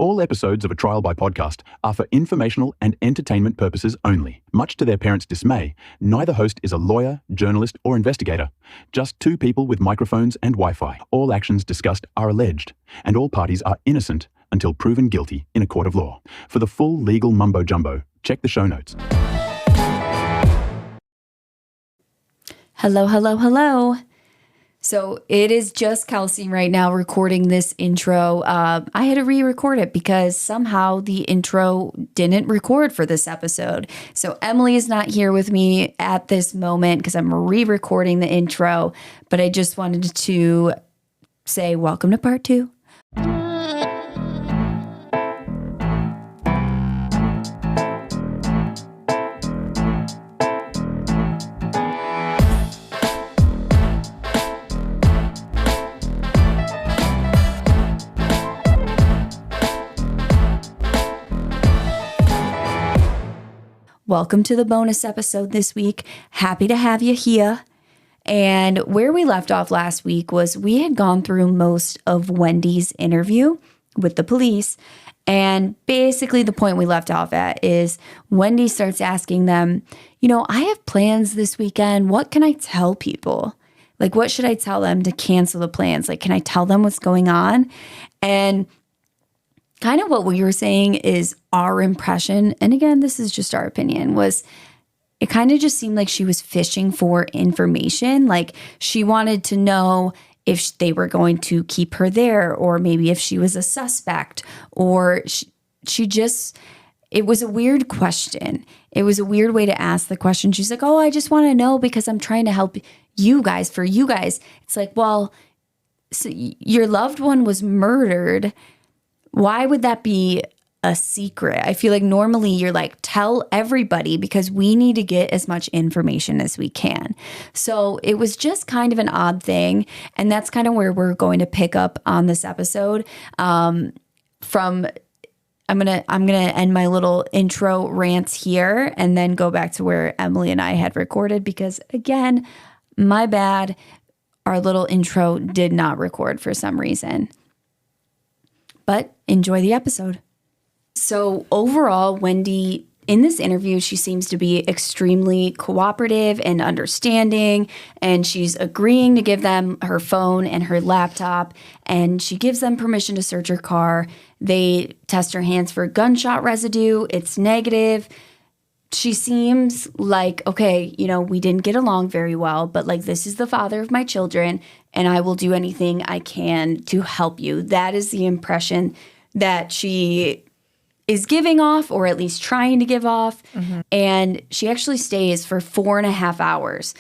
All episodes of A Trial by Podcast are for informational and entertainment purposes only. Much to their parents' dismay, neither host is a lawyer, journalist, or investigator. Just two people with microphones and Wi-Fi. All actions discussed are alleged, and all parties are innocent until proven guilty in a court of law. For the full legal mumbo-jumbo, check the show notes. Hello, hello, hello. So it is just Kelsey right now recording this intro. I had to re-record it because somehow the intro didn't record for this episode. So Emily is not here with me at this moment because I'm re-recording the intro. But I just wanted to say welcome to part 2. Welcome to the bonus episode this week. Happy to have you here. And where we left off last week was we had gone through most of Wendy's interview with the police. And basically the point we left off at is Wendy starts asking them, I have plans this weekend. What can I tell people? Like, what should I tell them to cancel the plans? Like, can I tell them what's going on? And kind of what we were saying is our impression, and again, this is just our opinion, was it kind of just seemed like she was fishing for information. Like she wanted to know if they were going to keep her there, or maybe if she was a suspect, or she just, it was a weird question. It was a weird way to ask the question. She's like, I just want to know because I'm trying to help you guys, for you guys. It's like, well, so your loved one was murdered. Why would that be a secret? I feel like normally you're like, tell everybody because we need to get as much information as we can. So it was just kind of an odd thing. And that's kind of where we're going to pick up on this episode. I'm gonna end my little intro rants here and then go back to where Emily and I had recorded because again, my bad. Our little intro did not record for some reason. But enjoy the episode. So overall, Wendy, in this interview, she seems to be extremely cooperative and understanding, and she's agreeing to give them her phone and her laptop, and she gives them permission to search her car. They test her hands for gunshot residue. It's negative. She seems like, okay, we didn't get along very well, but like, this is the father of my children, and I will do anything I can to help you. That is the impression that she is giving off, or at least trying to give off. Mm-hmm. And she actually stays for 4.5 hours,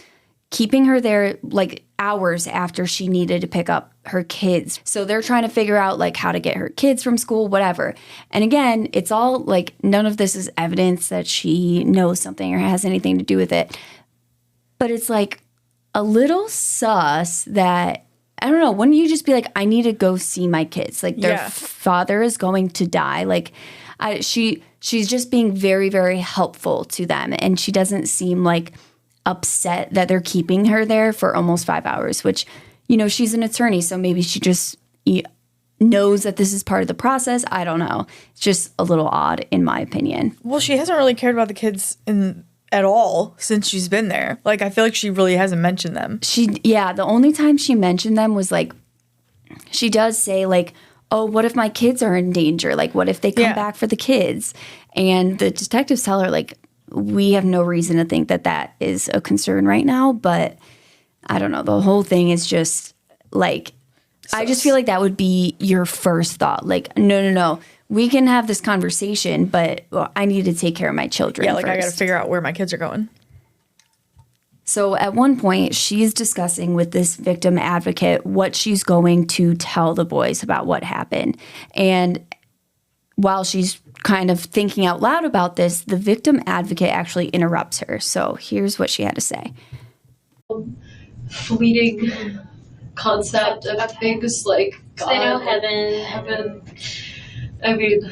keeping her there like hours after she needed to pick up her kids. So they're trying to figure out like how to get her kids from school, whatever. And again, it's all like none of this is evidence that she knows something or has anything to do with it. But it's like a little sus that, I don't know, wouldn't you just be like, I need to go see my kids? Like their father is going to die. Like she's just being very, very helpful to them. And she doesn't seem like upset that they're keeping her there for almost 5 hours, which, she's an attorney. So maybe she just knows that this is part of the process. I don't know. It's just a little odd in my opinion. Well, she hasn't really cared about the kids at all since she's been there. Like, I feel like she really hasn't mentioned them. The only time she mentioned them was like, she does say like, oh, what if my kids are in danger? Like, what if they come back for the kids? And the detectives tell her like, we have no reason to think that that is a concern right now. But I don't know. The whole thing is just like, I just feel like that would be your first thought. Like, no. We can have this conversation, but I need to take care of my children first. I got to figure out where my kids are going. So at one point, she's discussing with this victim advocate what she's going to tell the boys about what happened. And while she's kind of thinking out loud about this, the victim advocate actually interrupts her. So here's what she had to say. Fleeting concept of things like God. I know heaven. I mean,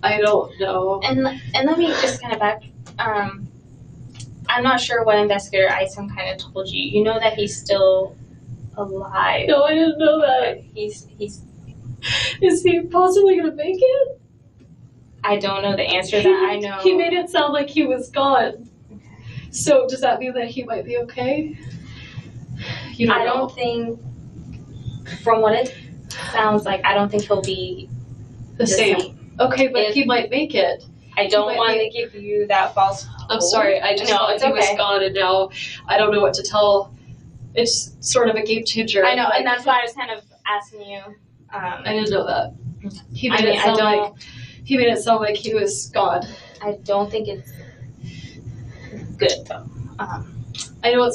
I don't know. And let me just kind of back. I'm not sure what investigator Isom kind of told you. You know that he's still alive. No, I didn't know that. He's Is he possibly gonna make it? I don't know the answer to that. I know. He made it sound like he was gone. So does that mean that he might be okay? You don't know. don't think, from what it sounds like, I don't think he'll be the same. Okay, but he might make it. I don't want to give you that false hope. I'm sorry, I just thought he was gone, and now I don't know what to tell. It's sort of a game changer. I know, and that's why I was kind of asking you. I didn't know that. He made it sound like he was gone. I don't think it's good though. I know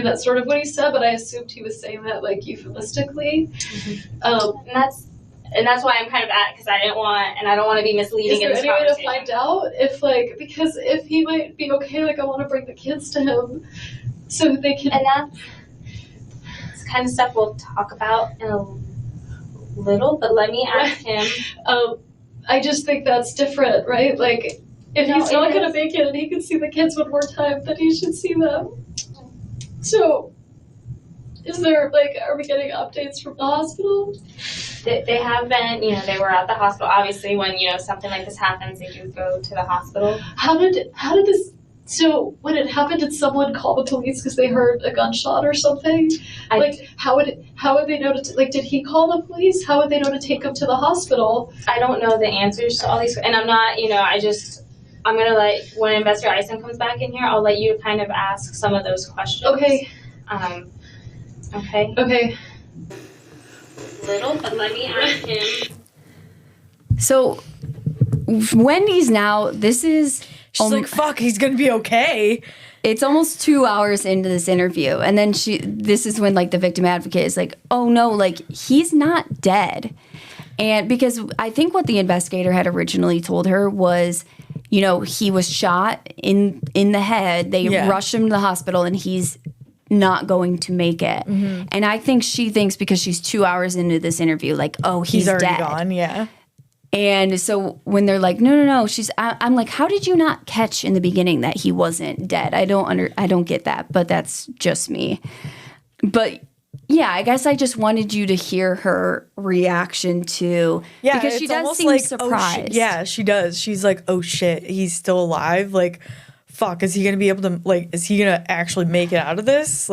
that's sort of what he said, but I assumed he was saying that like euphemistically. And that's why I'm kind of because I don't want to be misleading in this Is there any way to conversation. find out because if he might be okay, like I want to bring the kids to him so they can. And that's kind of stuff we'll talk about in a little, but let me ask him. I just think that's different, right? Like if he's not going to make it and he can see the kids one more time, then he should see them. So is there are we getting updates from the hospital? They have been, they were at the hospital. Obviously, when, something like this happens, they do go to the hospital. How did this, so when it happened, did someone call the police because they heard a gunshot or something? How would they know did he call the police? How would they know to take him to the hospital? I don't know the answers to all these, and I'm not, I'm going to when Investigator Eisen comes back in here, I'll let you kind of ask some of those questions. Okay. Okay. Little, but let me ask him. So Wendy's now, this is... She's like, fuck, he's going to be okay. It's almost 2 hours into this interview. And then this is when the victim advocate is like, oh no, he's not dead. And because I think what the investigator had originally told her was, he was shot in the head. They rushed him to the hospital and he's not going to make it. Mm-hmm. And I think she thinks because she's 2 hours into this interview, he's already dead. Gone, yeah. And so when they're like, no, I'm like, how did you not catch in the beginning that he wasn't dead? I don't get that, but that's just me. But yeah, I guess I just wanted you to hear her reaction to, because she does seem surprised. Oh, yeah, she does. She's like, oh shit, he's still alive. Fuck, is he going to be able to, is he going to actually make it out of this?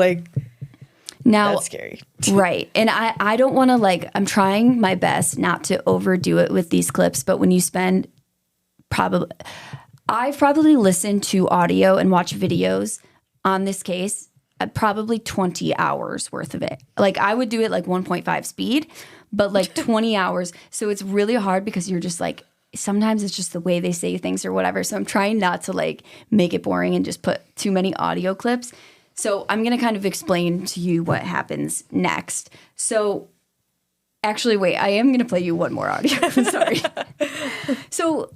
Now, that's scary. Right. And I don't want to, I'm trying my best not to overdo it with these clips, but when you spend I've probably listened to audio and watched videos on this case, probably 20 hours worth of it. I would do it 1.5 speed, but 20 hours. So it's really hard because you're just sometimes it's just the way they say things or whatever. So I'm trying not to make it boring and just put too many audio clips. So I'm going to kind of explain to you what happens next. So actually, wait, I am going to play you one more audio. I'm sorry. So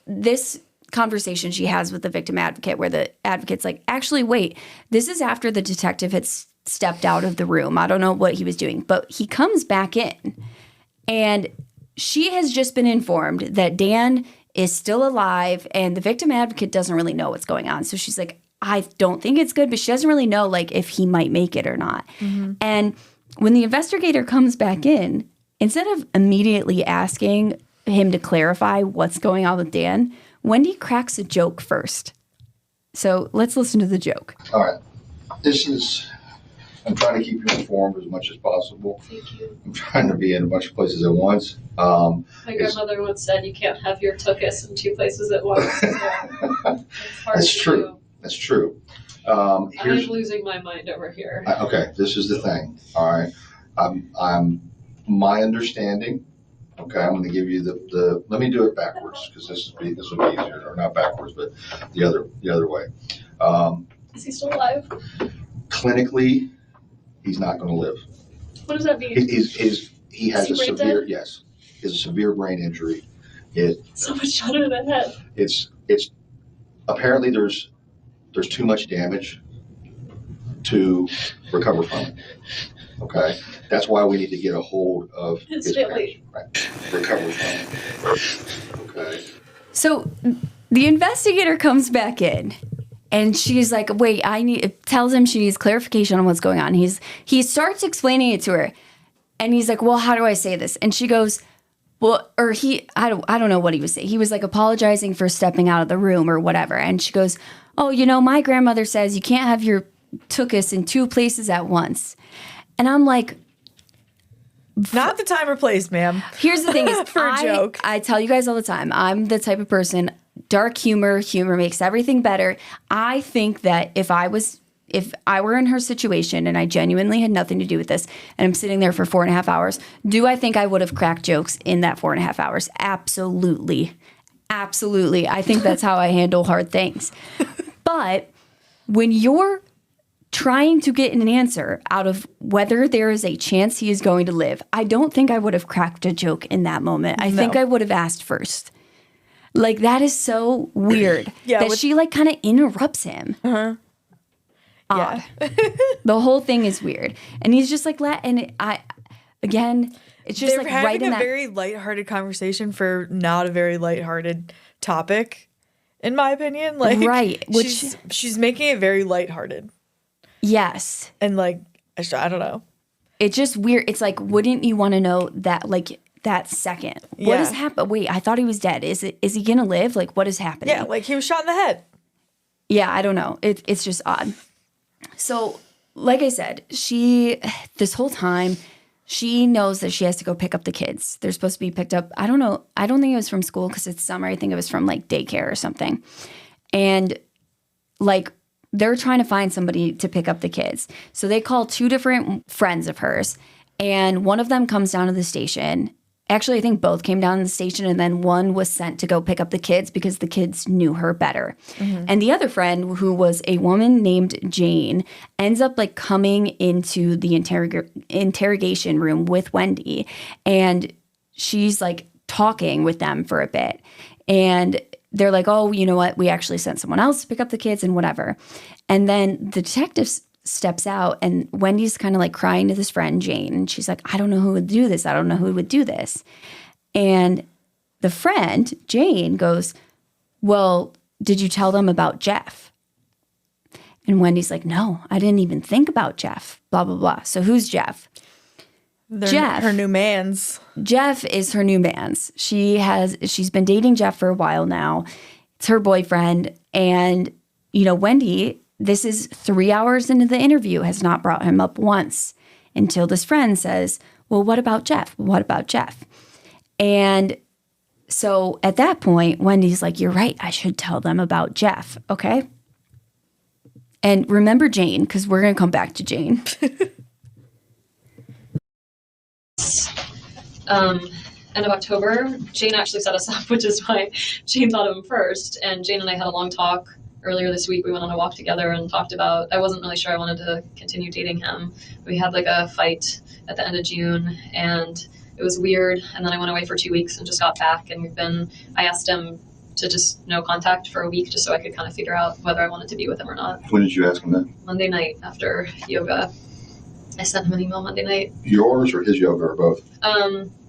this conversation she has with the victim advocate where the advocate's actually, wait, this is after the detective had stepped out of the room. I don't know what he was doing, but he comes back in and she has just been informed that Dan is still alive and the victim advocate doesn't really know what's going on. So she's like, I don't think it's good, but she doesn't really know if he might make it or not. Mm-hmm. And when the investigator comes back in, instead of immediately asking him to clarify what's going on with Dan, Wendy cracks a joke first. So let's listen to the joke. All right. I'm trying to keep you informed as much as possible. Thank you. I'm trying to be in a bunch of places at once. My grandmother once said you can't have your tuchus in two places at once. So That's true. That's true. I'm losing my mind over here. Okay, this is the thing. All right. I'm my understanding. Okay, I'm going to give you the. Let me do it backwards because this will be easier, or not backwards, but the other way. Is he still alive? Clinically, he's not going to live. What does that mean? He has a severe he has a severe brain injury. So much shot in the head. It's apparently there's too much damage to recover from it. Okay, that's why we need to get a hold of his brain, right? Recover from it. Okay. So the investigator comes back in. And she's like, wait, tells him she needs clarification on what's going on. He starts explaining it to her. And he's like, well, how do I say this? And she goes, well, or I don't know what he was saying. He was like apologizing for stepping out of the room or whatever. And she goes, oh, my grandmother says you can't have your tuchus in 2 places at once. And I'm like, not the time or place, ma'am. Here's the thing is, for a joke. I tell you guys all the time, I'm the type of person, dark humor makes everything better. I think that if I were in her situation and I genuinely had nothing to do with this and I'm sitting there for 4.5 hours, do I think I would have cracked jokes in that 4.5 hours? Absolutely. Absolutely. I think that's how I handle hard things. But when you're trying to get an answer out of whether there is a chance he is going to live, I don't think I would have cracked a joke in that moment. I think I would have asked first. Like, that is so weird that she like kind of interrupts him. Uh-huh. Odd. Yeah. The whole thing is weird. And he's just like, it's just they're like having right in a that. very lighthearted conversation for not a very lighthearted topic, in my opinion. Like, right. She's making it very lighthearted. Yes. And like, I don't know. It's just weird. It's like, wouldn't you want to know that, like, that second? What has happened? Wait, I thought he was dead. Is he going to live? Like, what is happening? Yeah, like he was shot in the head. Yeah, I don't know. It's just odd. So, like I said, this whole time, she knows that she has to go pick up the kids. They're supposed to be picked up. I don't know. I don't think it was from school because it's summer. I think it was from like daycare or something. And like, they're trying to find somebody to pick up the kids. So they call 2 different friends of hers, and one of them comes down to the station. Actually, I think both came down to the station, and then one was sent to go pick up the kids because the kids knew her better. Mm-hmm. And the other friend, who was a woman named Jane, ends up like coming into the interrogation room with Wendy, and she's like talking with them for a bit. And they're like, oh, you know what? We actually sent someone else to pick up the kids and whatever. And then the detective steps out, and Wendy's kind of like crying to this friend, Jane. And she's like, I don't know who would do this. I don't know who would do this. And the friend, Jane, goes, well, did you tell them about Jeff? And Wendy's like, no, I didn't even think about Jeff, blah, blah, blah. So who's Jeff? Jeff, her new man's. Jeff is her new man's. She's been dating Jeff for a while now. It's her boyfriend. And, Wendy, this is 3 hours into the interview, has not brought him up once until this friend says, well, what about Jeff? What about Jeff? And so at that point, Wendy's like, you're right. I should tell them about Jeff. Okay. And remember Jane, because we're going to come back to Jane. End of October, Jane actually set us up, which is why Jane thought of him first. And Jane and I had a long talk earlier this week. We went on a walk together and talked about, I wasn't really sure I wanted to continue dating him. We had like a fight at the end of June, and it was weird. And then I went away for 2 weeks and just got back. And I asked him to just no contact for a week just so I could kind of figure out whether I wanted to be with him or not. When did you ask him that? Monday night after yoga. I sent him an email Monday night. Yours or his yoga or both?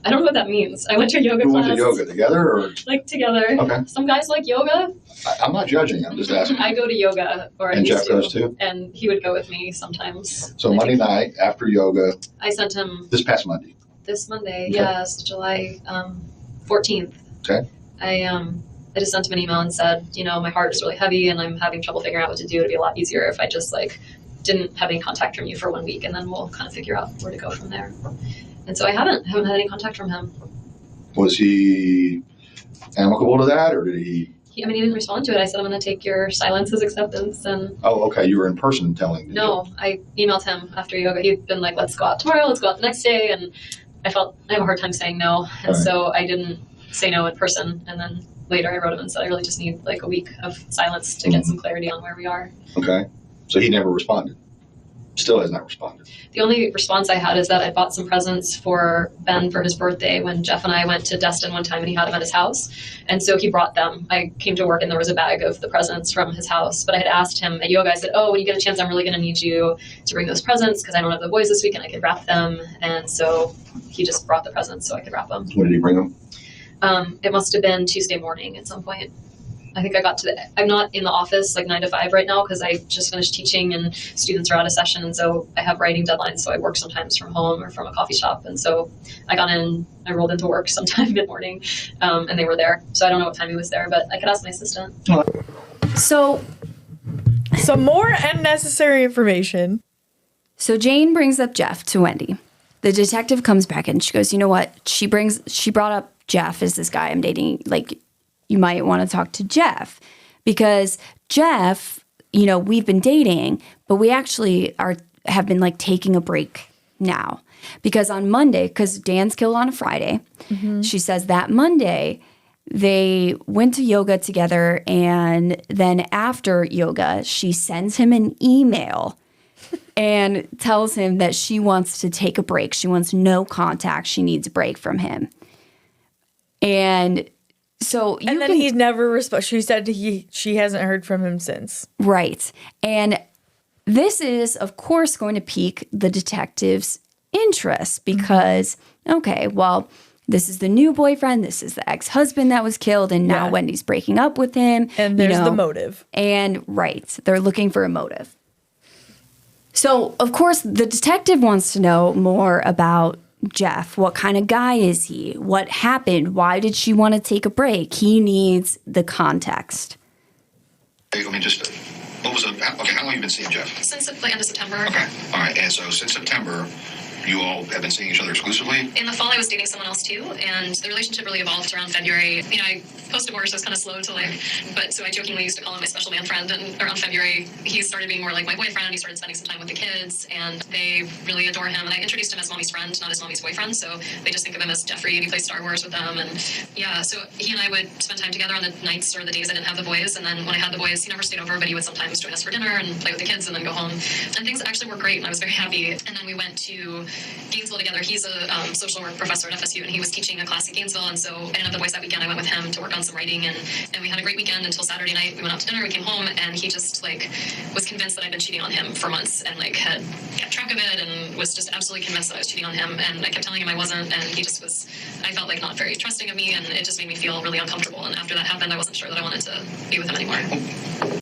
I don't know what that means. I went to a yoga class. Who went to yoga, together or? Like together. Okay. Some guys like yoga. I'm not judging. I'm just asking. I go to yoga, or I and used Jeff to, goes too? And he would go with me sometimes. So Monday night after yoga. I sent him. This past Monday. This Monday, okay. Yes, July 14th. Okay. I just sent him an email and said, my heart is really heavy and I'm having trouble figuring out what to do. It'd be a lot easier if I just didn't have any contact from you for 1 week, and then we'll kind of figure out where to go from there. And so I haven't had any contact from him. Was he amicable to that, or did he? He didn't respond to it. I said, I'm going to take your silence as acceptance. And oh, okay. You were in person telling me. No, I emailed him after yoga. He'd been like, let's go out tomorrow. Let's go out the next day. And I have a hard time saying no. And so I didn't say no in person. And then later I wrote him and said, I really just need a week of silence to get some clarity on where we are. Okay. So he never responded. Still has not responded. The only response I had is that I bought some presents for Ben for his birthday when Jeff and I went to Destin one time and he had them at his house. And so he brought them. I came to work and there was a bag of the presents from his house. But I had asked him at yoga, I said, when you get a chance, I'm really going to need you to bring those presents because I don't have the boys this week and I could wrap them. And so he just brought the presents so I could wrap them. When did he bring them? It must have been Tuesday morning at some point. I think I'm not in the office like 9 to 5 right now because I just finished teaching and students are out of session. And so I have writing deadlines. So I work sometimes from home or from a coffee shop. And so I rolled into work sometime mid-morning and they were there. So I don't know what time he was there, but I could ask my assistant. So some more unnecessary information. So Jane brings up Jeff to Wendy. The detective comes back and she goes, you know what? She brought up Jeff as this guy I'm dating. Like, you might want to talk to Jeff because Jeff, you know, we've been dating, but we actually have been like taking a break now because on Monday, because Dan's killed on a Friday, she says that Monday they went to yoga together, and then after yoga, she sends him an email and tells him that she wants to take a break. She wants no contact. She needs a break from him. And so he's never responded. She said she hasn't heard from him since. Right. And this is, of course, going to pique the detective's interest because, okay, well, this is the new boyfriend. This is the ex-husband that was killed. And now Wendy's breaking up with him. And there's the motive. And they're looking for a motive. So, of course, the detective wants to know more about Jeff. What kind of guy is he? What happened? Why did she want to take a break? He needs the context. I mean, just, how long have you been seeing Jeff? Since the end of September. Okay, all right. And so since September, you all have been seeing each other exclusively? In the fall, I was dating someone else too, and the relationship really evolved around February. You know, I post-divorce, I was kind of slow to so I jokingly used to call him my special man friend, and around February, he started being more like my boyfriend. He started spending some time with the kids, and they really adore him. And I introduced him as mommy's friend, not as mommy's boyfriend, so they just think of him as Jeffrey, and he plays Star Wars with them. And yeah, so he and I would spend time together on the nights or the days I didn't have the boys, and then when I had the boys, he never stayed over, but he would sometimes join us for dinner and play with the kids and then go home. And things actually were great, and I was very happy. And then we went to Gainesville together. He's a social work professor at FSU, and he was teaching a class in Gainesville, and so I didn't have the boys that weekend. I went with him to work on some writing, and we had a great weekend until Saturday night. We went out to dinner, we came home, and he just was convinced that I'd been cheating on him for months, and had kept track of it, and was just absolutely convinced that I was cheating on him. And I kept telling him I wasn't, and he just was, I felt not very trusting of me, and it just made me feel really uncomfortable. And after that happened, I wasn't sure that I wanted to be with him anymore.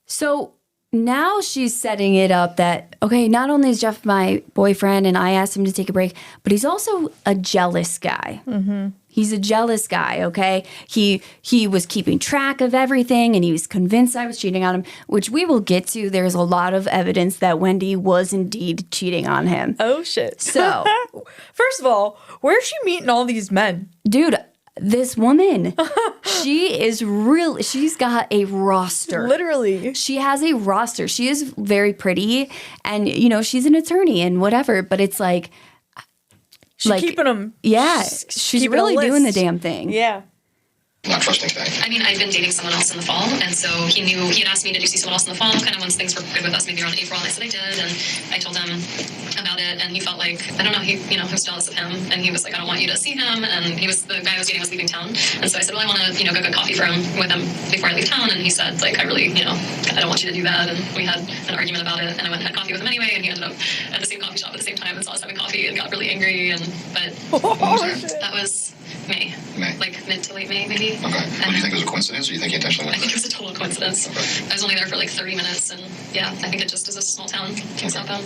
So now she's setting it up that, okay, not only is Jeff my boyfriend and I asked him to take a break, but he's also a jealous guy. Mm-hmm. He's a jealous guy, okay? He was keeping track of everything, and he was convinced I was cheating on him, which we will get to. There's a lot of evidence that Wendy was indeed cheating on him. Oh, shit. So, first of all, where's she meeting all these men? Dude, this woman, she's got a roster. Literally. She has a roster. She is very pretty, and, she's an attorney and whatever, but it's she's keeping them. Yeah, she's really doing the damn thing. Yeah. Not trusting thing. I mean, I'd been dating someone else in the fall, and so he had asked me to see someone else in the fall, kind of once things were good with us, maybe around April, and I said I did, and I told him about it, and he felt I don't know, he was jealous of him, and he was like, I don't want you to see him, and the guy I was dating was leaving town, and so I said, well, I want to, go get coffee with him before I leave town, and he said, I really, I don't want you to do that, and we had an argument about it, and I went and had coffee with him anyway, and he ended up at the same coffee shop at the same time and saw us having coffee and got really angry, that was May. Mid to late May, maybe. Okay. But do you think it was a coincidence, or do you think he intentionally went I think it was a total coincidence. Okay. I was only there for 30 minutes, and yeah, I think it just is a small town, southbound.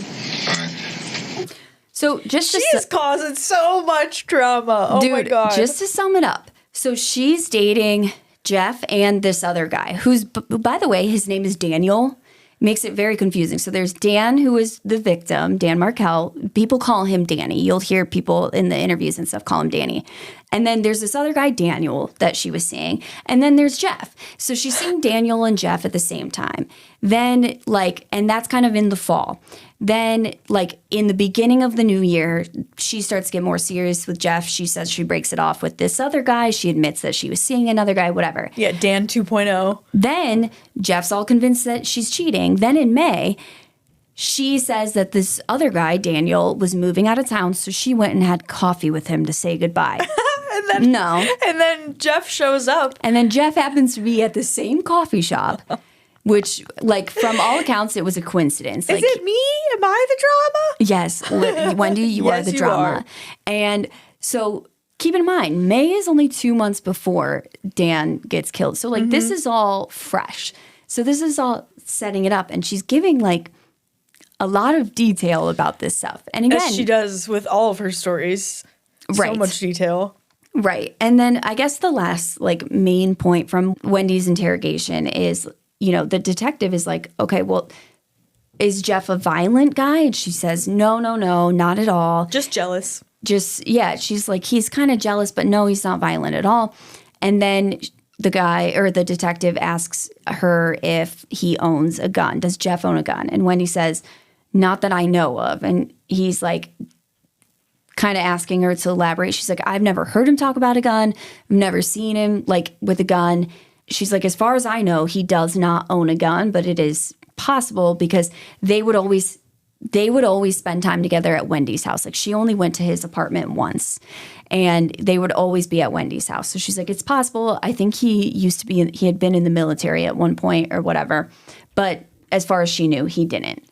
All right. So she's causing so much drama. Oh, dude, my God. Just to sum it up. So she's dating Jeff and this other guy, who's, by the way, his name is Daniel. Makes it very confusing. So there's Dan, who is the victim, Dan Markel. People call him Danny. You'll hear people in the interviews and stuff call him Danny. And then there's this other guy, Daniel, that she was seeing. And then there's Jeff. So she's seeing Daniel and Jeff at the same time. Then, and that's kind of in the fall. Then, in the beginning of the new year, she starts to get more serious with Jeff. She says she breaks it off with this other guy. She admits that she was seeing another guy, whatever. Yeah, Dan 2.0. Then Jeff's all convinced that she's cheating. Then in May, she says that this other guy, Daniel, was moving out of town, so she went and had coffee with him to say goodbye. And then Jeff shows up. And then Jeff happens to be at the same coffee shop. Which, from all accounts, it was a coincidence. Is it me? Am I the drama? Yes. Wendy, you Yes, are the you drama. are. And so keep in mind, May is only 2 months before Dan gets killed. So, like, this is all fresh. So this is all setting it up. And she's giving, like, a lot of detail about this stuff. And again, as she does with all of her stories. Right. So much detail. Right. And then I guess the last, like, main point from Wendy's interrogation is, you know, the detective is like, okay, well, is Jeff a violent guy? And she says, no, not at all. Just jealous. Yeah, she's like, he's kind of jealous, but no, he's not violent at all. And then the guy or the detective asks her if he owns a gun. Does Jeff own a gun? And Wendy says, not that I know of. And he's like, kind of asking her to elaborate. She's like, I've never heard him talk about a gun. I've never seen him, like, with a gun. She's like, as far as I know, he does not own a gun, but it is possible because they would always spend time together at Wendy's house. Like, she only went to his apartment once, and they would always be at Wendy's house. So she's like, it's possible. I think he had been in the military at one point or whatever. But as far as she knew, he didn't.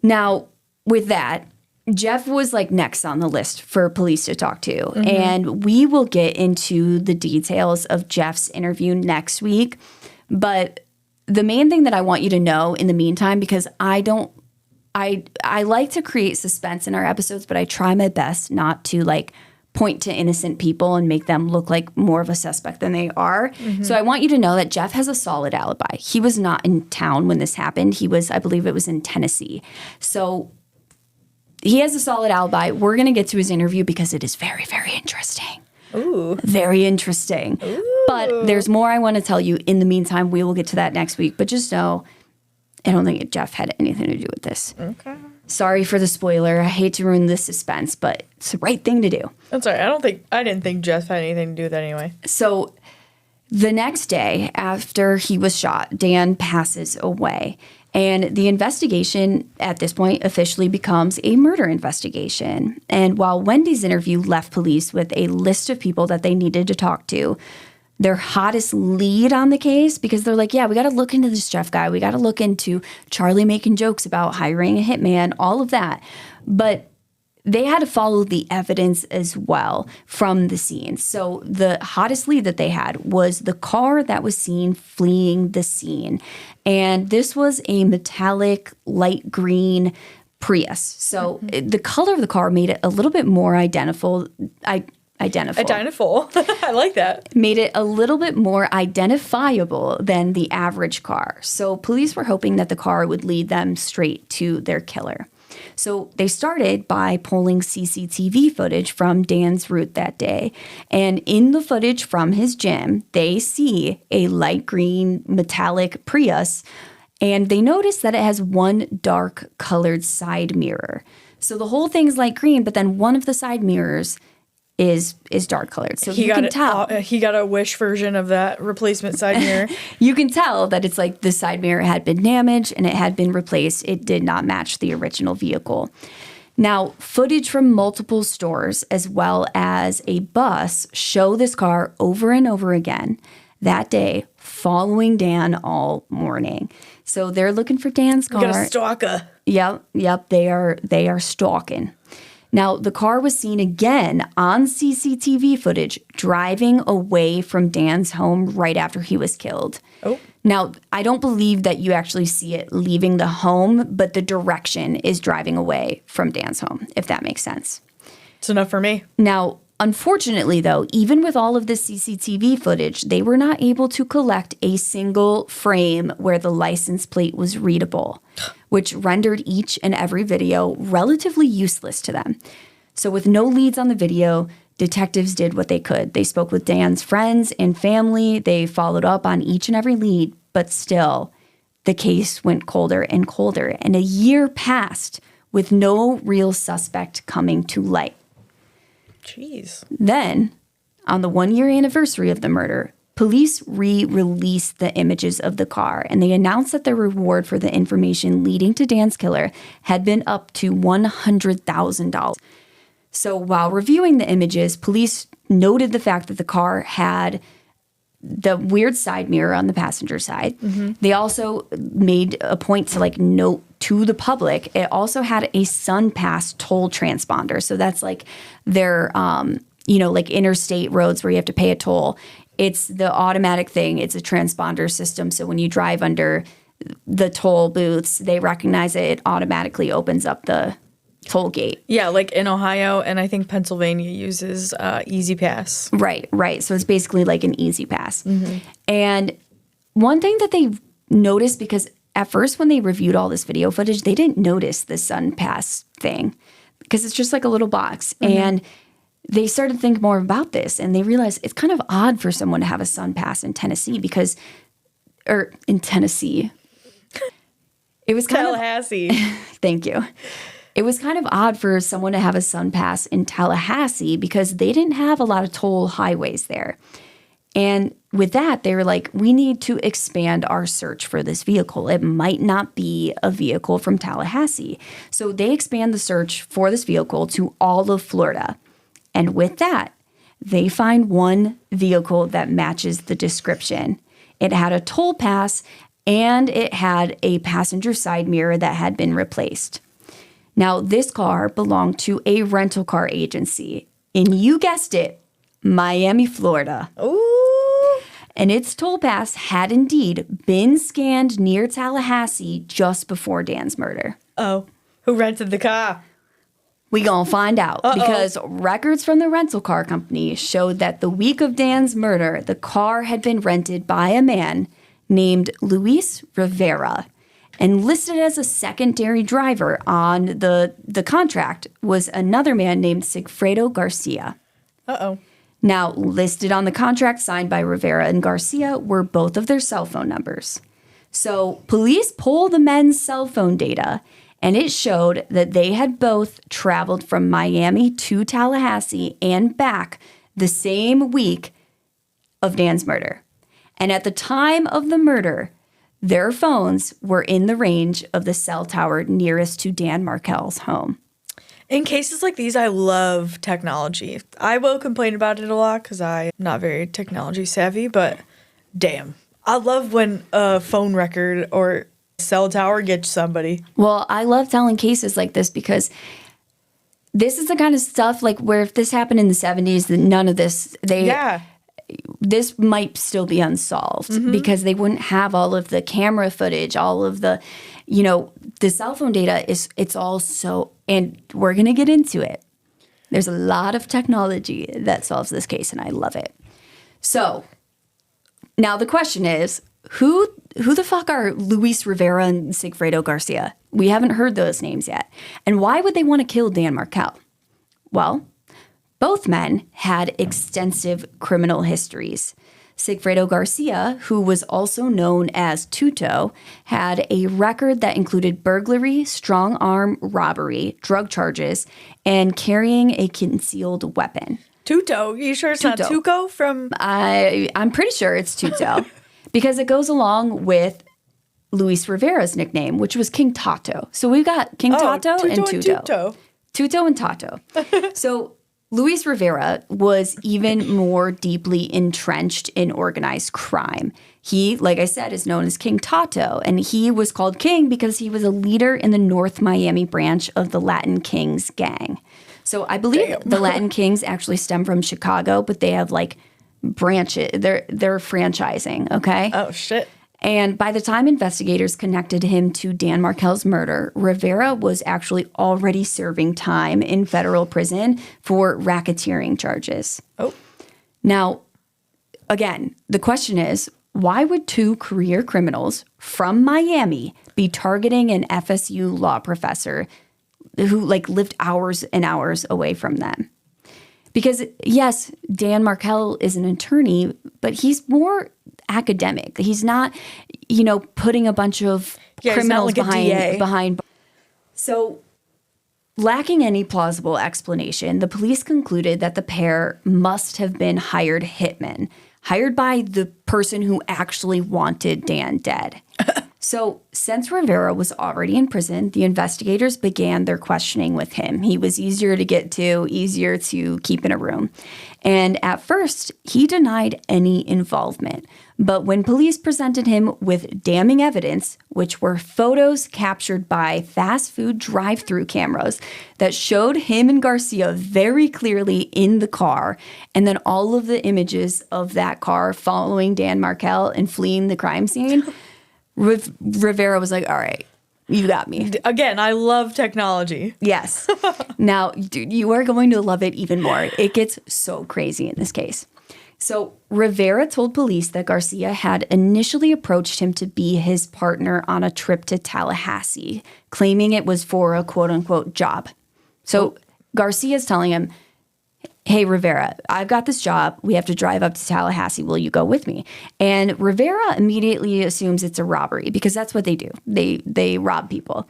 Now, with that, Jeff was, like, next on the list for police to talk to. Mm-hmm. And we will get into the details of Jeff's interview next week. But the main thing that I want you to know in the meantime, because I like to create suspense in our episodes, but I try my best not to, like, point to innocent people and make them look like more of a suspect than they are. Mm-hmm. So I want you to know that Jeff has a solid alibi. He was not in town when this happened. He was, I believe it was in Tennessee. So he has a solid alibi. We're going to get to his interview because it is very, very interesting. Ooh. Very interesting. Ooh. But there's more I want to tell you. In the meantime, we will get to that next week. But just know, I don't think Jeff had anything to do with this. Okay. Sorry for the spoiler. I hate to ruin the suspense, but it's the right thing to do. That's all right. I didn't think Jeff had anything to do with that anyway. So the next day after he was shot, Dan passes away. And the investigation at this point officially becomes a murder investigation. And while Wendy's interview left police with a list of people that they needed to talk to, their hottest lead on the case, because they're like, yeah, we got to look into this Jeff guy. We got to look into Charlie making jokes about hiring a hitman, all of that. But they had to follow the evidence as well from the scene. So the hottest lead that they had was the car that was seen fleeing the scene. And this was a metallic light green Prius. So the color of the car made it a little bit more identifiable. I like that. Made it a little bit more identifiable than the average car. So police were hoping that the car would lead them straight to their killer. So they started by pulling CCTV footage from Dan's route that day. And in the footage from his gym, they see a light green metallic Prius, and they notice that it has one dark colored side mirror. So the whole thing's light green, but then one of the side mirrors is dark colored. So you can tell. He got a Wish version of that replacement side mirror. You can tell that it's like the side mirror had been damaged and it had been replaced. It did not match the original vehicle. Now, footage from multiple stores as well as a bus show this car over and over again that day, following Dan all morning. So they're looking for Dan's car. We got a stalker. Yep, they are stalking. Now, the car was seen again on CCTV footage driving away from Dan's home right after he was killed. Oh. Now, I don't believe that you actually see it leaving the home, but the direction is driving away from Dan's home, if that makes sense. It's enough for me. Now, unfortunately, though, even with all of this CCTV footage, they were not able to collect a single frame where the license plate was readable, which rendered each and every video relatively useless to them. So with no leads on the video, detectives did what they could. They spoke with Dan's friends and family. They followed up on each and every lead, but still, the case went colder and colder. And a year passed with no real suspect coming to light. Jeez. Then, on the 1-year anniversary of the murder, police re-released the images of the car, and they announced that the reward for the information leading to Dan's killer had been up to $100,000. So while reviewing the images, police noted the fact that the car had the weird side mirror on the passenger side. Mm-hmm. They also made a point to note to the public, it also had a SunPass toll transponder. So that's like their like interstate roads where you have to pay a toll. It's the automatic thing. It's a transponder system. So when you drive under the toll booths, they recognize it. It automatically opens up the toll gate. Yeah, like in Ohio, and I think Pennsylvania uses Easy Pass. Right. So it's basically like an Easy Pass. And one thing that they noticed, because at first when they reviewed all this video footage, they didn't notice the Sun Pass thing because it's just like a little box. And they started to think more about this, and they realized it's kind of odd for someone to have a Sun Pass in Tennessee in Tennessee. It was kind Tallahassee. Thank you. It was kind of odd for someone to have a Sun Pass in Tallahassee because they didn't have a lot of toll highways there. And with that, they were like, we need to expand our search for this vehicle. It might not be a vehicle from Tallahassee. So they expand the search for this vehicle to all of Florida. And with that, they find one vehicle that matches the description. It had a toll pass and it had a passenger side mirror that had been replaced. Now, this car belonged to a rental car agency in, you guessed it, Miami, Florida. Ooh. And its toll pass had indeed been scanned near Tallahassee just before Dan's murder. Oh, who rented the car? We gonna find out because records from the rental car company showed that the week of Dan's murder, the car had been rented by a man named Luis Rivera. And listed as a secondary driver on the contract was another man named Sigfredo Garcia. Now, listed on the contract signed by Rivera and Garcia were both of their cell phone numbers. So police pulled the men's cell phone data, and it showed that they had both traveled from Miami to Tallahassee and back the same week of Dan's murder. And at the time of the murder, their phones were in the range of the cell tower nearest to Dan Markel's home. In cases like these, I love technology. I will complain about it a lot because I'm not very technology savvy, but damn. I love when a phone record or cell tower gets somebody. Well, I love telling cases like this because this is the kind of stuff like where if this happened in the 70s, then none of this, this might still be unsolved because they wouldn't have all of the camera footage, all of the, the cell phone data it's all so, and we're going to get into it. There's a lot of technology that solves this case and I love it. So now the question is, who the fuck are Luis Rivera and Sigfredo Garcia? We haven't heard those names yet. And why would they want to kill Dan Markel? Well, both men had extensive criminal histories. Sigfredo Garcia, who was also known as Tuto, had a record that included burglary, strong arm robbery, drug charges, and carrying a concealed weapon. Tuto? You sure it's not Tuco from... I'm pretty sure it's Tuto because it goes along with Luis Rivera's nickname, which was King Tato. So we've got King Tato and Tuto. Tuto and Tato. So Luis Rivera was even more deeply entrenched in organized crime. He, like I said, is known as King Tato, and he was called King because he was a leader in the North Miami branch of the Latin Kings gang. So I believe the Latin Kings actually stem from Chicago, but they have like branches. They're franchising, okay? Oh, shit. And by the time investigators connected him to Dan Markel's murder, Rivera was actually already serving time in federal prison for racketeering charges. Oh. Now, again, the question is, why would two career criminals from Miami be targeting an FSU law professor who lived hours and hours away from them? Because yes, Dan Markel is an attorney, but he's more academic. He's not, putting a bunch of criminals behind. So, lacking any plausible explanation, the police concluded that the pair must have been hired hitmen, hired by the person who actually wanted Dan dead. So since Rivera was already in prison, the investigators began their questioning with him. He was easier to get to, easier to keep in a room. And at first, he denied any involvement. But when police presented him with damning evidence, which were photos captured by fast food drive-through cameras that showed him and Garcia very clearly in the car, and then all of the images of that car following Dan Markel and fleeing the crime scene, Rivera was like, all right, you got me. Again, I love technology. Yes. Now, dude, you are going to love it even more. It gets so crazy in this case. So Rivera told police that Garcia had initially approached him to be his partner on a trip to Tallahassee, claiming it was for a quote-unquote job. So Garcia's telling him, hey, Rivera, I've got this job. We have to drive up to Tallahassee. Will you go with me? And Rivera immediately assumes it's a robbery because that's what they do. They rob people.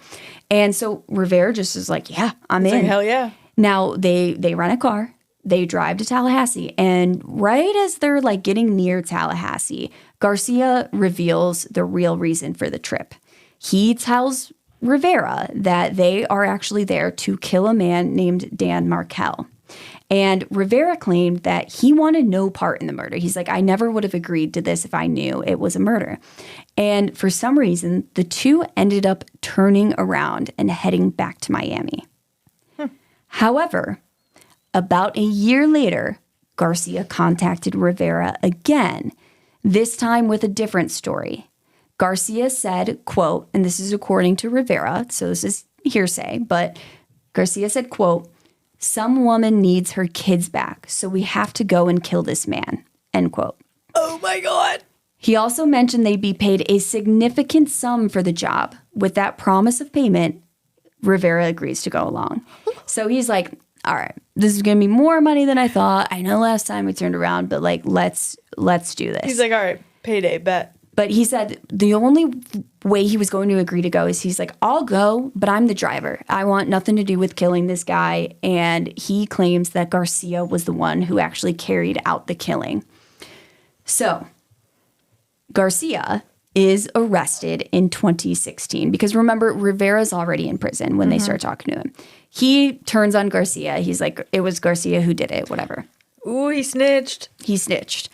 And so Rivera just is like, yeah, I'm in. Like, hell yeah. Now, they rent a car. They drive to Tallahassee. And right as they're like getting near Tallahassee, Garcia reveals the real reason for the trip. He tells Rivera that they are actually there to kill a man named Dan Markel. And Rivera claimed that he wanted no part in the murder. He's like, I never would have agreed to this if I knew it was a murder. And for some reason, the two ended up turning around and heading back to Miami. However, about a year later, Garcia contacted Rivera again, this time with a different story. Garcia said, quote, and this is according to Rivera, so this is hearsay, but Garcia said, quote, some woman needs her kids back, so we have to go and kill this man, end quote. Oh my God. He also mentioned they'd be paid a significant sum for the job. With that promise of payment, Rivera agrees to go along. So he's like, all right, this is going to be more money than I thought. I know last time we turned around, but like, let's do this. He's like, all right, payday, bet. But he said the only way he was going to agree to go is he's like, I'll go, but I'm the driver. I want nothing to do with killing this guy. And he claims that Garcia was the one who actually carried out the killing. So Garcia is arrested in 2016 because remember, Rivera's already in prison when they start talking to him. He turns on Garcia. He's like, it was Garcia who did it, whatever. Ooh, he snitched. He snitched.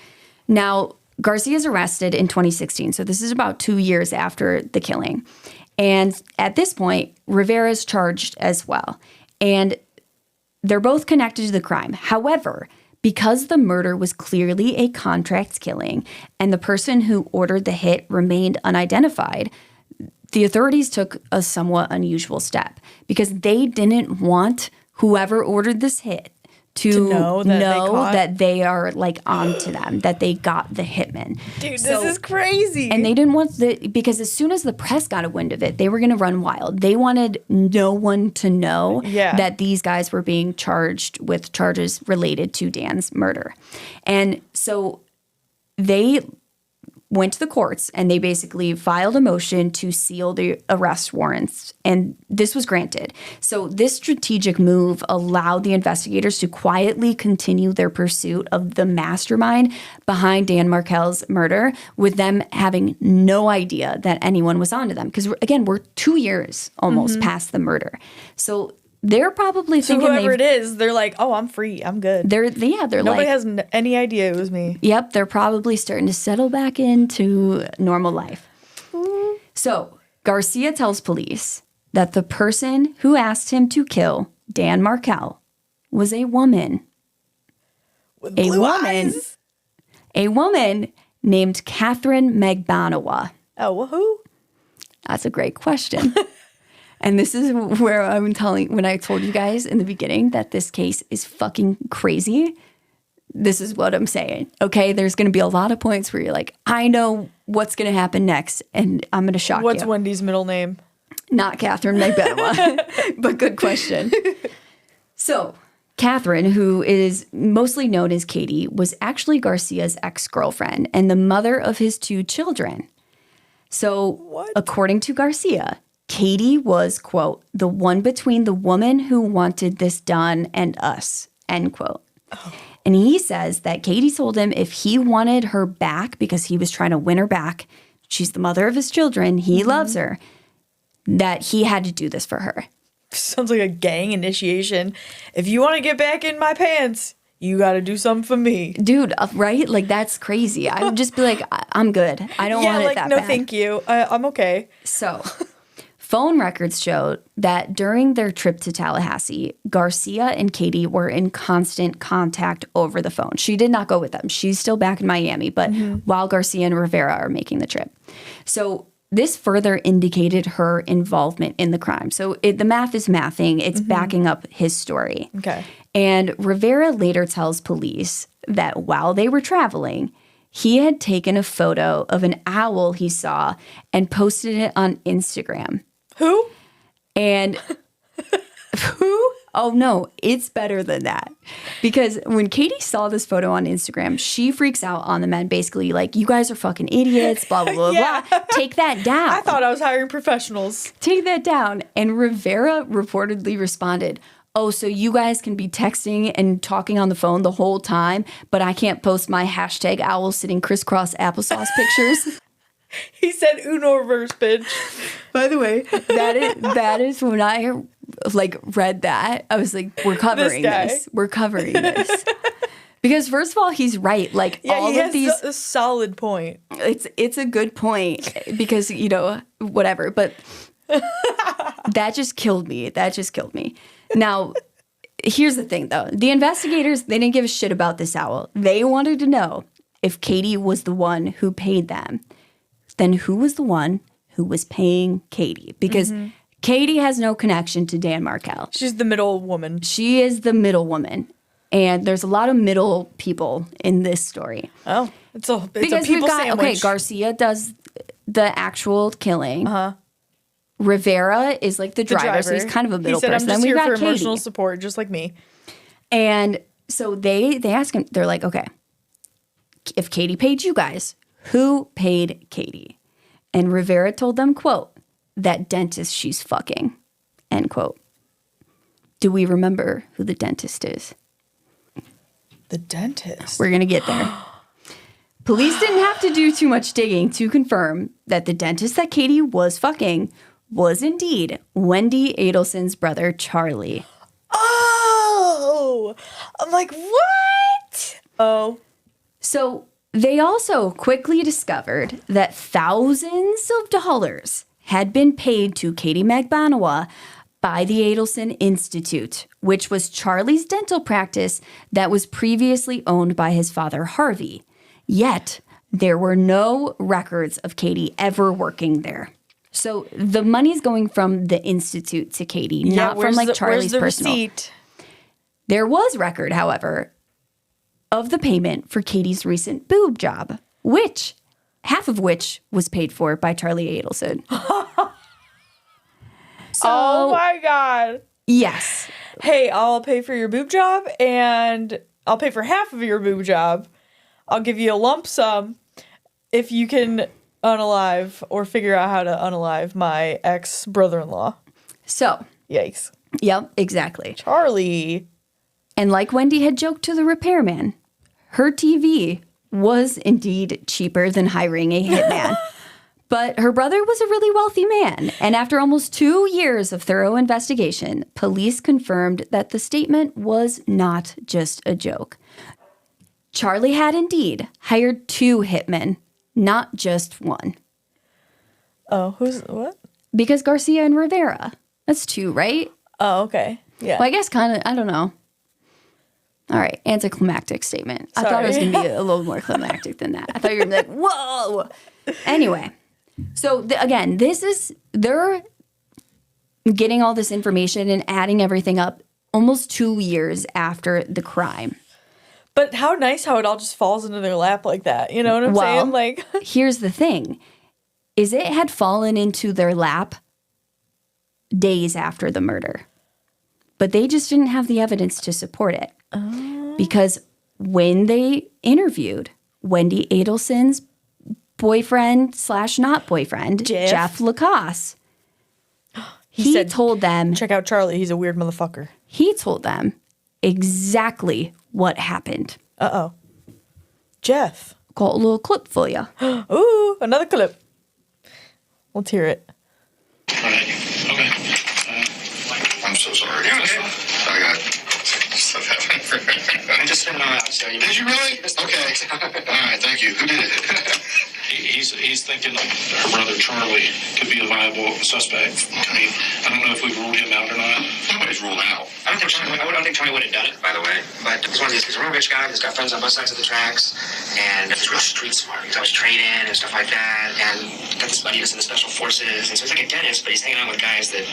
Now, Garcia's arrested in 2016, so this is about 2 years after the killing. And at this point, Rivera's charged as well. And they're both connected to the crime. However, because the murder was clearly a contract killing and the person who ordered the hit remained unidentified, the authorities took a somewhat unusual step because they didn't want whoever ordered this hit to know that they are like onto them, that they got the hitman. Dude, this is crazy. And they didn't want because as soon as the press got a wind of it, they were going to run wild. They wanted no one to know that these guys were being charged with charges related to Dan's murder. And so they went to the courts and they basically filed a motion to seal the arrest warrants. And this was granted. So this strategic move allowed the investigators to quietly continue their pursuit of the mastermind behind Dan Markel's murder with them having no idea that anyone was onto them. Because again, we're 2 years almost past the murder. So they're probably thinking whoever it is, they're like, "Oh, I'm free. I'm good." They're nobody like, has any idea it was me. Yep, they're probably starting to settle back into normal life. So Garcia tells police that the person who asked him to kill Dan Markel was a woman. With blue eyes. A woman named Catherine Magbanawa. Oh, woohoo! That's a great question. And this is where when I told you guys in the beginning that this case is fucking crazy, this is what I'm saying, okay? There's going to be a lot of points where you're like, I know what's going to happen next, and I'm going to shock you. What's Wendy's middle name? Not Catherine Magbanawa, but good question. So Catherine, who is mostly known as Katie, was actually Garcia's ex-girlfriend and the mother of his 2 children. So according to Garcia, Katie was, quote, the one between the woman who wanted this done and us, end quote. Oh. And he says that Katie told him if he wanted her back because he was trying to win her back, she's the mother of his children, he loves her, that he had to do this for her. Sounds like a gang initiation. If you want to get back in my pants, you got to do something for me. Dude, right? Like, that's crazy. I would just be like, I'm good. I don't want it that no, bad. thank you. I'm okay. So, phone records showed that during their trip to Tallahassee, Garcia and Katie were in constant contact over the phone. She did not go with them. She's still back in Miami, but while Garcia and Rivera are making the trip. So, this further indicated her involvement in the crime. So the math is mathing. It's backing up his story. Okay. And Rivera later tells police that while they were traveling, he had taken a photo of an owl he saw and posted it on Instagram. Who? And who? Oh, no, it's better than that. Because when Katie saw this photo on Instagram, she freaks out on the men, basically like, you guys are fucking idiots, blah, blah, blah, blah. Take that down. I thought I was hiring professionals. Take that down. And Rivera reportedly responded, oh, so you guys can be texting and talking on the phone the whole time, but I can't post my hashtag owl sitting crisscross applesauce pictures? He said Uno reverse, bitch. By the way, that is when I read that, I was like, we're covering this. We're covering this. Because first of all, he's right. Like, all of these, a solid point. It's a good point because, whatever. But that just killed me. Now, here's the thing, though. The investigators, they didn't give a shit about this owl. They wanted to know if Katie was the one who paid them. Then who was the one who was paying Katie? Because Katie has no connection to Dan Markel. She's the middle woman. She is the middle woman. And there's a lot of middle people in this story. Oh, it's a people sandwich. Okay, Garcia does the actual killing. Rivera is like the driver, so he's kind of a middle person. I'm just then here got for Katie. emotional support, just like me. And so they ask him, they're like, okay, if Katie paid you guys, who paid Katie? And Rivera told them, quote, that dentist she's fucking, end quote. Do we remember who the dentist is? The dentist? We're going to get there. Police didn't have to do too much digging to confirm that the dentist that Katie was fucking was indeed Wendy Adelson's brother, Charlie. Oh! I'm like, what? Oh. So they also quickly discovered that thousands of dollars had been paid to Katie Magbanawa by the Adelson Institute, which was Charlie's dental practice that was previously owned by his father, Harvey. Yet, there were no records of Katie ever working there. So the money's going from the Institute to Katie, not from Charlie's personal. Receipt? There was record, however, of the payment for Katie's recent boob job, half of which was paid for by Charlie Adelson. Oh my God. Yes. Hey, I'll pay for your boob job and I'll pay for half of your boob job. I'll give you a lump sum if you can unalive or figure out how to unalive my ex-brother-in-law. So. Yikes. Yep, exactly. Charlie. And like Wendy had joked to the repairman, her TV was indeed cheaper than hiring a hitman. But her brother was a really wealthy man. And after almost 2 years of thorough investigation, police confirmed that the statement was not just a joke. Charlie had indeed hired 2 hitmen, not just one. Oh, what? Because Garcia and Rivera. That's 2, right? Oh, okay. Yeah. Well, I guess kind of, I don't know. All right, anticlimactic statement. Sorry. I thought it was going to be a little more climactic than that. I thought you were going to be like, whoa. Anyway, so again, they're getting all this information and adding everything up almost 2 years after the crime. But how nice how it all just falls into their lap like that. You know what I'm saying? Like, here's the thing, is it had fallen into their lap days after the murder. But they just didn't have the evidence to support it. Oh. Because when they interviewed Wendy Adelson's boyfriend / not boyfriend, Jeff Lacasse, he said, told them, check out Charlie, he's a weird motherfucker. He told them exactly what happened. Uh-oh. Jeff. Got a little clip for you. Ooh, another clip. Let's hear it. All right. Okay. I'm so sorry. You're okay. I got stuff happening. I just sent him out. So Did you really? Okay. All right. Thank you. Who did it? He's thinking her brother Charlie could be a viable suspect. I mean, I don't know if we've ruled him out or not. Nobody's ruled out. I don't think Charlie would have done it, by the way. But he's one of these. He's a real rich guy. He's got friends on both sides of the tracks, and he's real street smart. He's always trading and stuff like that. And got this buddy that's in the special forces, and so he's like a dentist, but he's hanging out with guys that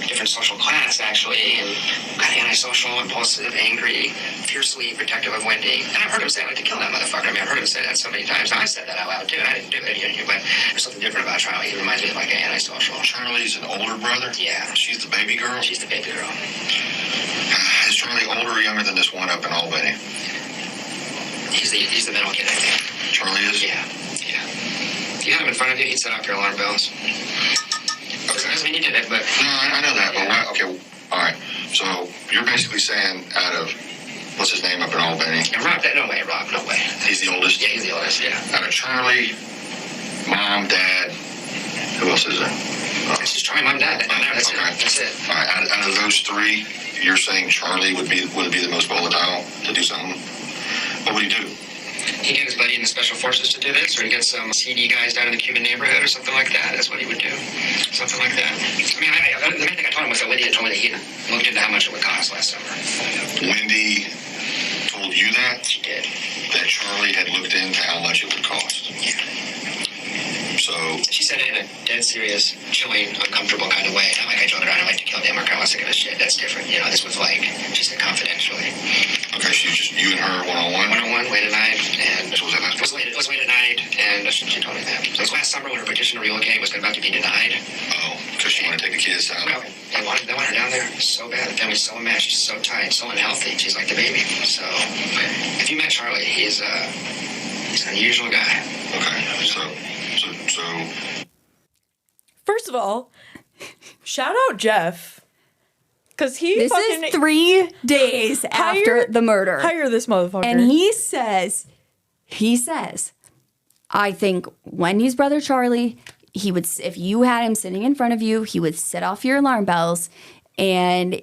different social class actually, and kind of antisocial, impulsive, angry, fiercely protective of Wendy. And I've heard him say, "I'd like to kill that motherfucker." I mean, I've heard him say that so many times. Now I said that out loud too, and I didn't do it. But there's something different about Charlie. He reminds me of like an antisocial. Charlie's an older brother? Yeah. She's the baby girl? She's the baby girl. Is Charlie older or younger than this one up in Albany? He's the middle kid, I think. Charlie is? Yeah. If you have him in front of you, he'd set off your alarm bells. Doesn't mean you did it, but... No, I know that, but why, okay, all right. So you're basically saying out of, what's his name up in Albany? And Rob, no way. He's the oldest? Yeah, he's the oldest, yeah. Out of Charlie, Mom, Dad, who else is there? It's just Charlie, Mom, Dad. That's Okay. That's it. All right, out of those three, you're saying Charlie would be the most volatile to do something? What would he do? He'd get his buddy in the special forces to do this, or he'd get some CD guys down in the Cuban neighborhood or something like that. That's what he would do. Something like that. I mean, the main thing I told him was that Wendy had told me that he looked into how much it would cost last summer. Wendy told you that? She did. That Charlie had looked into how much it would cost? Yeah. So... She said it in a dead serious, chilling, uncomfortable kind of way. Not like I joke around, I like to kill Dan Markel. I was thinking of shit. That's different. You know, this was like, she said confidentially. Okay, so you and her one-on-one? One-on-one, late at night, and... So was that last It was late at night, and she told me that. So it was last summer when her petition to relocate was about to be denied. Oh, because she wanted to take the kids out? Well, they want her down there so bad. The family's so enmeshed, so tight, so unhealthy. She's like the baby. So, if you met Charlie, he's an unusual guy. Okay, so... First of all, shout out Jeff. Because This is 3 days after the murder. Hire this motherfucker. And he says, I think Wendy's brother Charlie, he would, if you had him sitting in front of you, he would set off your alarm bells. And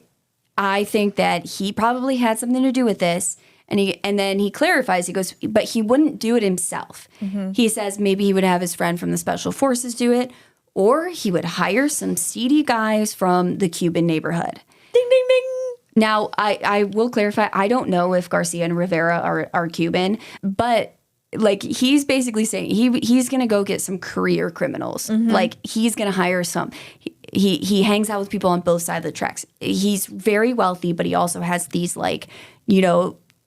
I think that he probably had something to do with this. And then he clarifies, he goes, but he wouldn't do it himself. Mm-hmm. He says maybe he would have his friend from the special forces do it, or he would hire some seedy guys from the Cuban neighborhood. Ding, ding, ding. Now, I will clarify, I don't know if Garcia and Rivera are Cuban, but like he's basically saying he's going to go get some career criminals. Mm-hmm. Like he's going to hire some. He hangs out with people on both sides of the tracks. He's very wealthy, but he also has these like,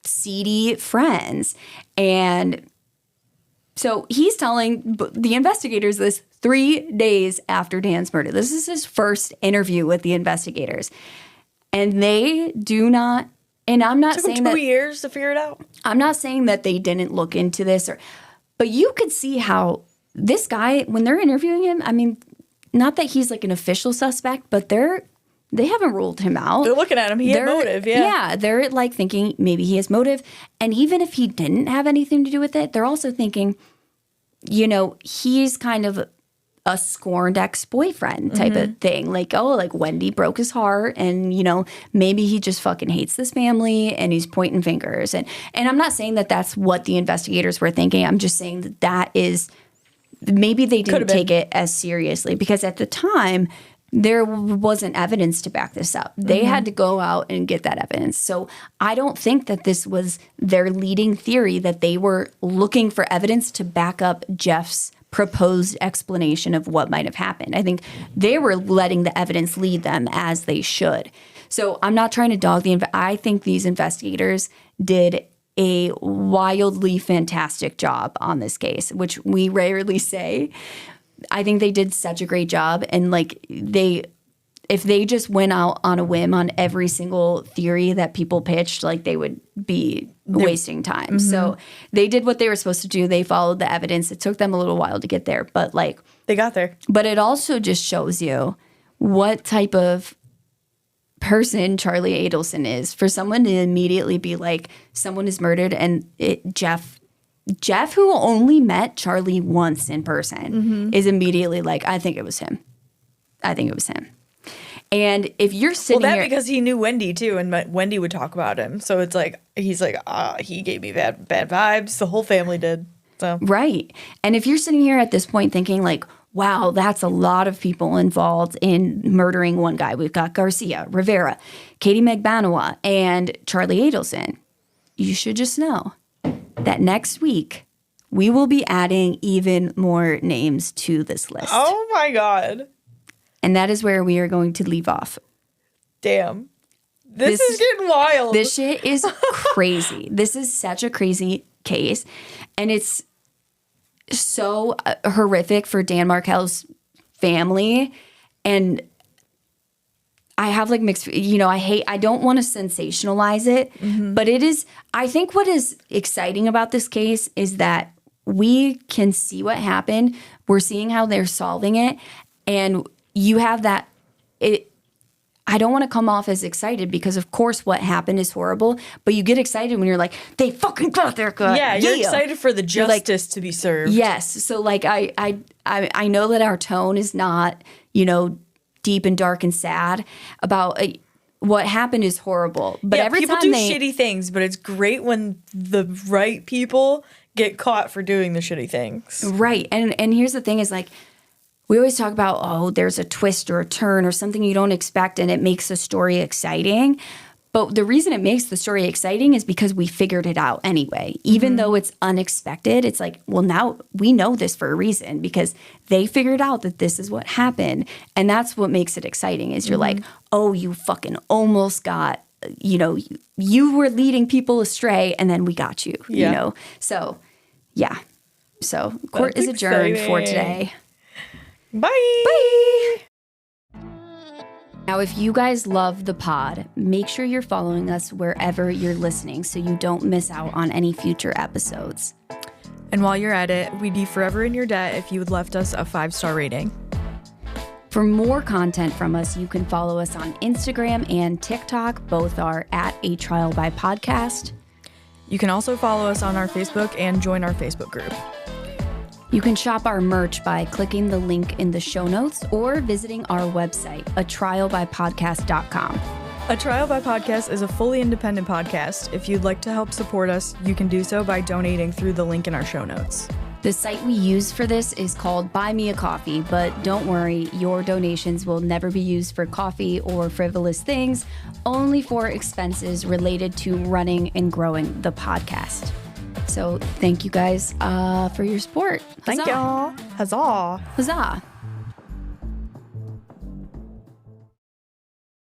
seedy friends. And so he's telling the investigators this 3 days after Dan's murder. This is his first interview with the investigators. And they do not, and I'm not saying that 2 years to figure it out. I'm not saying that they didn't look into this, but you could see how this guy, when they're interviewing him, I mean, not that he's like an official suspect, but they haven't ruled him out. They're looking at him. He had motive, yeah. Yeah, they're like thinking maybe he has motive. And even if he didn't have anything to do with it, they're also thinking, he's kind of a scorned ex-boyfriend type of thing. Like, Wendy broke his heart and, maybe he just fucking hates this family and he's pointing fingers. And I'm not saying that that's what the investigators were thinking. I'm just saying that is, maybe they didn't take it as seriously because at the time, there wasn't evidence to back this up. They had to go out and get that evidence. So I don't think that this was their leading theory, that they were looking for evidence to back up Jeff's proposed explanation of what might have happened. I think they were letting the evidence lead them as they should. So I'm not trying to dog I think these investigators did a wildly fantastic job on this case, which we rarely say. I think they did such a great job. And if they just went out on a whim on every single theory that people pitched, like they would be wasting time. Mm-hmm. So they did what they were supposed to do. They followed the evidence. It took them a little while to get there, but they got there. But it also just shows you what type of person Charlie Adelson is. For someone to immediately be like, someone is murdered and Jeff Jeff, who only met Charlie once in person, is immediately like, I think it was him. And if you're sitting here... because he knew Wendy, too, and Wendy would talk about him. So it's like, he's like, he gave me bad vibes. The whole family did. So Right. And if you're sitting here at this point thinking like, wow, that's a lot of people involved in murdering one guy. We've got Garcia, Rivera, Katie Megbanawa, and Charlie Adelson. You should just know that next week we will be adding even more names to this list. Oh, my God. And that is where we are going to leave off. Damn. This is getting wild. This shit is crazy. This is such a crazy case. And it's so horrific for Dan Markel's family. And I have like mixed, I don't want to sensationalize it, but it is, I think what is exciting about this case is that we can see what happened. We're seeing how they're solving it. And you have that, I don't want to come off as excited because, of course, what happened is horrible. But you get excited when you're like, they fucking got their cut. Yeah, you're excited for the justice to be served. Yes. So, like, I know that our tone is not, deep and dark and sad about what happened is horrible. But every people time do shitty things, but it's great when the right people get caught for doing the shitty things. Right. And here's the thing is, like, we always talk about, there's a twist or a turn or something you don't expect and it makes a story exciting. But the reason it makes the story exciting is because we figured it out anyway. Even though it's unexpected, it's like, well, now we know this for a reason because they figured out that this is what happened. And that's what makes it exciting is you're like, oh, you fucking almost got, you were leading people astray and then we got you, So, yeah. So, court is adjourned for today. Bye. Bye. Now, if you guys love the pod, make sure you're following us wherever you're listening so you don't miss out on any future episodes. And while you're at it, we'd be forever in your debt if you had left us a 5-star rating. For more content from us, you can follow us on Instagram and TikTok. Both are at A Trial by Podcast. You can also follow us on our Facebook and join our Facebook group. You can shop our merch by clicking the link in the show notes or visiting our website, atrialbypodcast.com. A Trial by Podcast is a fully independent podcast. If you'd like to help support us, you can do so by donating through the link in our show notes. The site we use for this is called Buy Me a Coffee, but don't worry, your donations will never be used for coffee or frivolous things, only for expenses related to running and growing the podcast. So thank you guys for your support. Thank y'all. Huzzah. Huzzah.